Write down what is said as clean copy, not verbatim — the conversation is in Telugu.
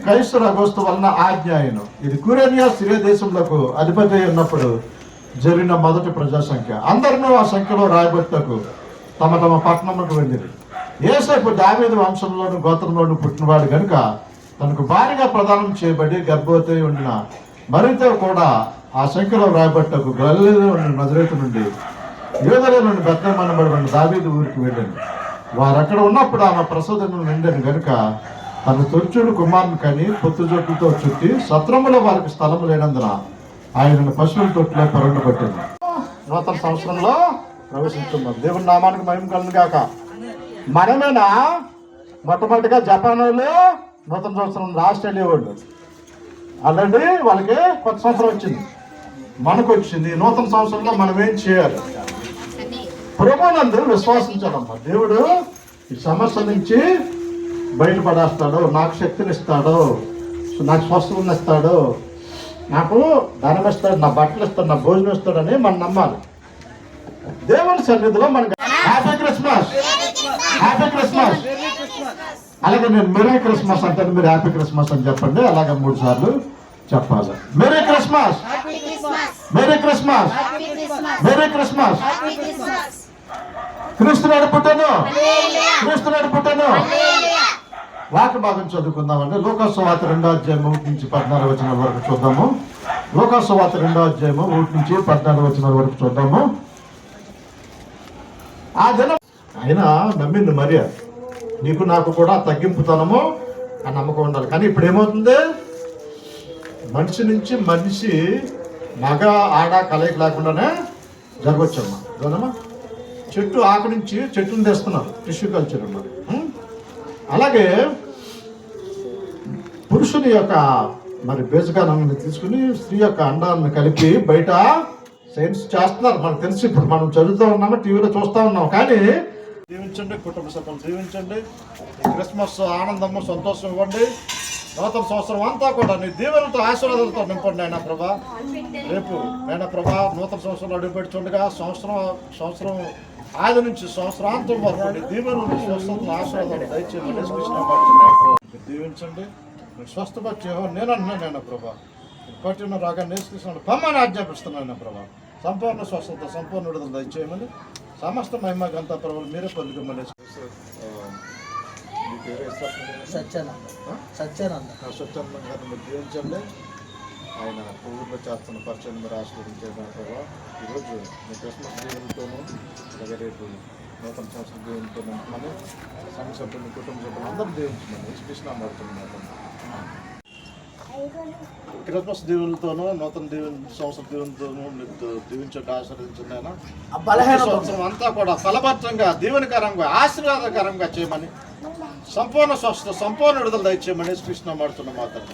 క్రైస్తవ అగోస్తు వలన ఆజ్ఞాయను. ఇది కురేనియా సిరియా దేశంలోకి అధిపతి ఉన్నప్పుడు జరిగిన మొదటి ప్రజా సంఖ్య. అందరూ ఆ సంఖ్యలో రాయబట్టుకు తమ తమ పట్టణంలోకి వెళ్ళింది. యోసేపు దావీదు వంశంలోను గోత్రంలోను పుట్టినవాడు కనుక తనకు భారీగా ప్రదానం చేయబడి గర్భవతి ఉండిన మరింత కూడా ఆ సంఖ్యలో రాయబట్టకు గలిలయలో ఉన్న నజరేతు నుండి యూదయ నుండి బెత్లెహేమనబడిన దావీదు ఊరికి వెళ్ళాను. వారు అక్కడ ఉన్నప్పుడు ఆమె ప్రసూతిని నిండాను గనుక తన తొర్చుడు కుమారుని కని పొత్తుజొట్టుతో చుట్టి సత్రములో వారికి స్థలం లేనందున ఆయనను పశువుల తొట్టులో పరుండబట్టింది. నూతన సంవత్సరంలో ప్రవేశిస్తున్నాం. దేవుని నామానికి మహిమ కలుగును గాక. మనమేనా మొట్టమొదటిగా జపాన్ వాళ్ళు నూతన సంవత్సరం, ఆస్ట్రేలియా వాళ్ళు ఆల్రెడీ వాళ్ళకి కొత్త సంవత్సరం వచ్చింది, మనకు వచ్చింది. నూతన సంవత్సరంలో మనం ఏం చేయాలి? ప్రభువునందు విశ్వాసించాలమ్మా. దేవుడు ఈ సమస్య నుంచి బయటపడేస్తాడు, నాకు శక్తిని ఇస్తాడు, నాకు స్వస్థతను ఇస్తాడు, నాకు ధనం ఇస్తాడు, నా బట్టలు ఇస్తాడు, నా భోజనం ఇస్తాడని మనం నమ్మాలి. దేవుని సన్నిధిలో మనకి హ్యాపీ క్రిస్మస్, హ్యాపీ క్రిస్మస్. అలాగే నేను మెరీ క్రిస్మస్ అంటాను, మీరు హ్యాపీ క్రిస్మస్ అని చెప్పండి. అలాగే 3 సార్లు చెప్పాలి. Merry Christmas, merry Christmas, merry Christmas. క్రీస్తు నాడు పుట్టాను, క్రీస్తు నాడు పుట్టాను. వాక్య భాగం చదువుకుందామండి. లూకాసు వార్త 2వ అధ్యాయం 1 నుంచి 14 వచనాల వరకు చూద్దాము. లూకాసు వార్త 2వ అధ్యాయం 1 నుంచి 14 వచనాల వరకు చూద్దాము. ఆ దినం ఆయన నమ్మింది మరియ. నీకు నాకు కూడా తగ్గింపుతనము ఆ నమ్మకం ఉండాలి. కానీ ఇప్పుడు ఏమవుతుంది? మనిషి నుంచి మనిషి మగ ఆడ కలయిక లేకుండానే జరగవచ్చమ్మా. అవునమ్మా, చెట్టు ఆకు నుంచి చెట్టును తెస్తున్నారు, టిష్యూ కల్చర్ ఉన్నారు. అలాగే పురుషుని యొక్క మరి బీజకాన్ని తీసుకుని స్త్రీ యొక్క అండాన్ని కలిపి బయట సైన్స్ చేస్తున్నారు. మనకు తెలిసి ఇప్పుడు మనం చదువుతూ ఉన్నాము, టీవీలో చూస్తూ ఉన్నాం. కానీ దీవించండి, కుటుంబ సభ్యులు దీవించండి. క్రిస్మస్ ఆనందము సంతోషం ఇవ్వండి. నూతన సంవత్సరం అంతా కూడా నీ దీవెనలతో ఆశీర్వాదాలతో నింపండి అయినా ప్రభా. రేపు అయినా ప్రభా నూతన సంవత్సరంలో అడుగుపెడుతుండగా సంవత్సరం ఆది నుంచి సంవత్సరాంతం వరకు నీ దీవెనలు స్వస్థతను ఆశీర్వాదాలు దయచేయండి. దీవించండి, మీరు స్వస్థపరిచే నేను అంటున్నాను ప్రభా. పట్టిన రాగాన్ని నేర్చుకున్నాను పమ్మని ఆజ్ఞాపిస్తున్నాను ప్రభా. సంపూర్ణ స్వస్థత, సంపూర్ణ విడుదల దయచేయమని సమస్త మహిమ గంత ప్రభులు మీరే పొందుకోమని. సత్యానంద గారిని జీవించండి. ఆయన ఊళ్ళో చేస్తున్న పరిచయం మీరు ఆశీర్వదించేదా ప్రభావ. ఈరోజు మీ క్రిస్మస్ దీవులతోనూ అలాగే రేపు నూతన సంవత్సరం దీవులతో నింపమని సంఘ సభ్యులు, కుటుంబ సభ్యులు అందరూ దీవించమని కృష్ణ మారుతున్నాను. క్రిస్మస్ దీవులతోనూ నూతన సంవత్సర దీవులతోనూ దీవించక ఆశీర్వదించండి. ఆయన సంవత్సరం అంతా కూడా ఫలభద్రంగా, దీవెనకరంగా, ఆశీర్వాదకరంగా చేయమని, సంపూర్ణ స్వస్థత, సంపూర్ణ విడుదల దయచేయమని కృష్ణ మారుతున్న మాత్రం.